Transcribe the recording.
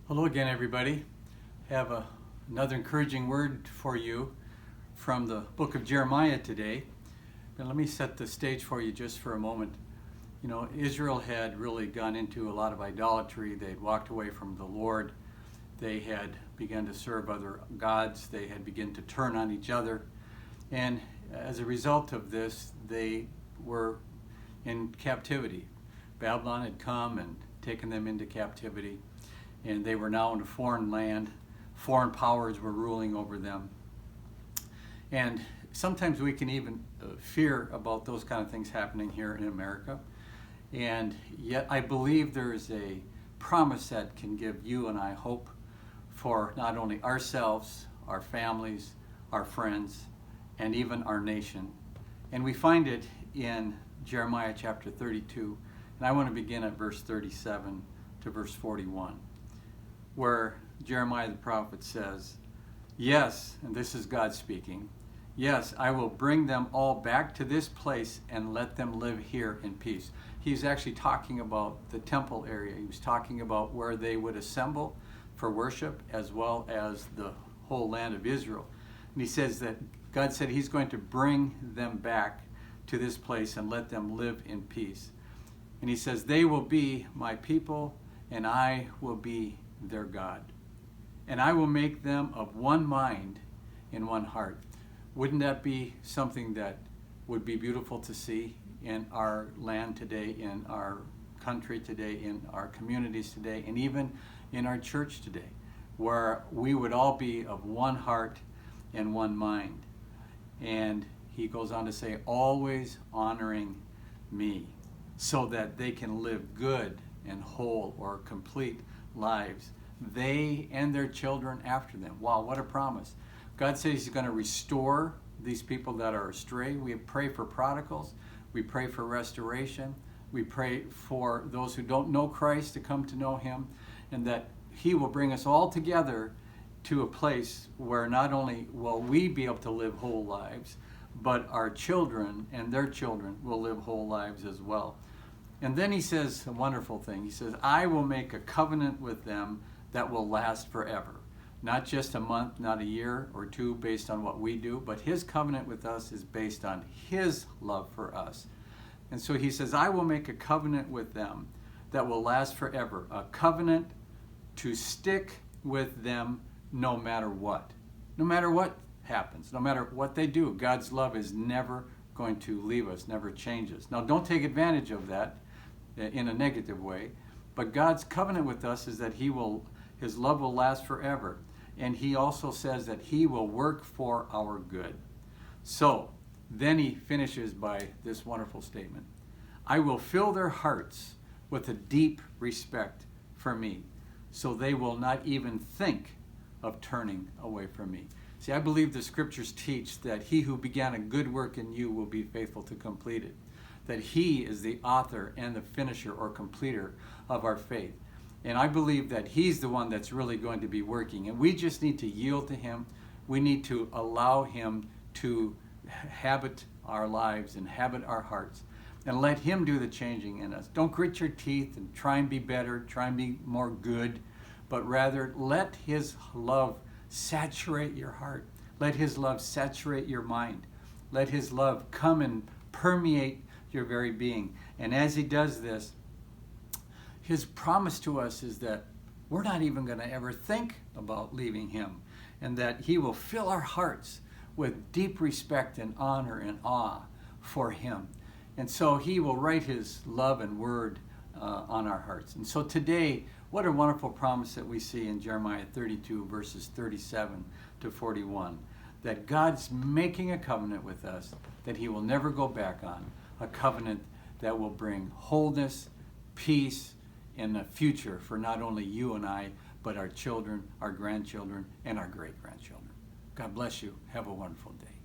Hello again, everybody. Have another encouraging word for you from the book of Jeremiah today. And let me set the stage for you just for a moment. You know, Israel had really gone into a lot of idolatry. They'd walked away from the Lord. They had begun to serve other gods. They had begun to turn on each other. And as a result of this, they were in captivity. Babylon had come and taken them into captivity. And they were now in a foreign land. Foreign powers were ruling over them. And sometimes we can even fear about those kind of things happening here in America. And yet I believe there is a promise that can give you and I hope for not only ourselves, our families, our friends, and even our nation. And we find it in Jeremiah chapter 32. And I want to begin at verse 37 to verse 41. Where Jeremiah the prophet says, yes, and this is God speaking, yes, I will bring them all back to this place and let them live here in peace. He's actually talking about the temple area. He was talking about where they would assemble for worship as well as the whole land of Israel. And he says that God said he's going to bring them back to this place and let them live in peace. And he says, they will be my people and I will be their God. And I will make them of one mind and one heart. Wouldn't that be something that would be beautiful to see in our land today, in our country today, in our communities today, and even in our church today, where we would all be of one heart and one mind. And he goes on to say, always honoring me, so that they can live good and whole or complete lives, they and their children after them. Wow, what a promise. God says he's going to restore these people that are astray. We pray for prodigals. We pray for restoration. We pray for those who don't know Christ to come to know him, and that he will bring us all together to a place where not only will we be able to live whole lives, but our children and their children will live whole lives as well. And then he says a wonderful thing. He says, I will make a covenant with them that will last forever. Not just a month, not a year or two based on what we do, but his covenant with us is based on his love for us. And so he says, I will make a covenant with them that will last forever. A covenant to stick with them no matter what. No matter what happens, no matter what they do. God's love is never going to leave us, never changes. Now don't take advantage of that in a negative way, but God's covenant with us is that his love will last forever, and he also says that he will work for our good. So then he finishes by this wonderful statement, I will fill their hearts with a deep respect for me, so they will not even think of turning away from me. See, I believe the scriptures teach that he who began a good work in you will be faithful to complete it. That he is the author and the finisher or completer of our faith. And I believe that he's the one that's really going to be working. And we just need to yield to him. We need to allow him to habit our lives, inhabit our hearts, and let him do the changing in us. Don't grit your teeth and try and be better, try and be more good, but rather let his love saturate your heart. Let his love saturate your mind. Let his love come and permeate your very being. And as he does this, his promise to us is that we're not even going to ever think about leaving him, and that he will fill our hearts with deep respect and honor and awe for him. And so he will write his love and word on our hearts. And so today, what a wonderful promise that we see in Jeremiah 32 verses 37 to 41, that God's making a covenant with us that he will never go back on, a covenant that will bring wholeness, peace, and a future for not only you and I, but our children, our grandchildren, and our great-grandchildren. God bless you. Have a wonderful day.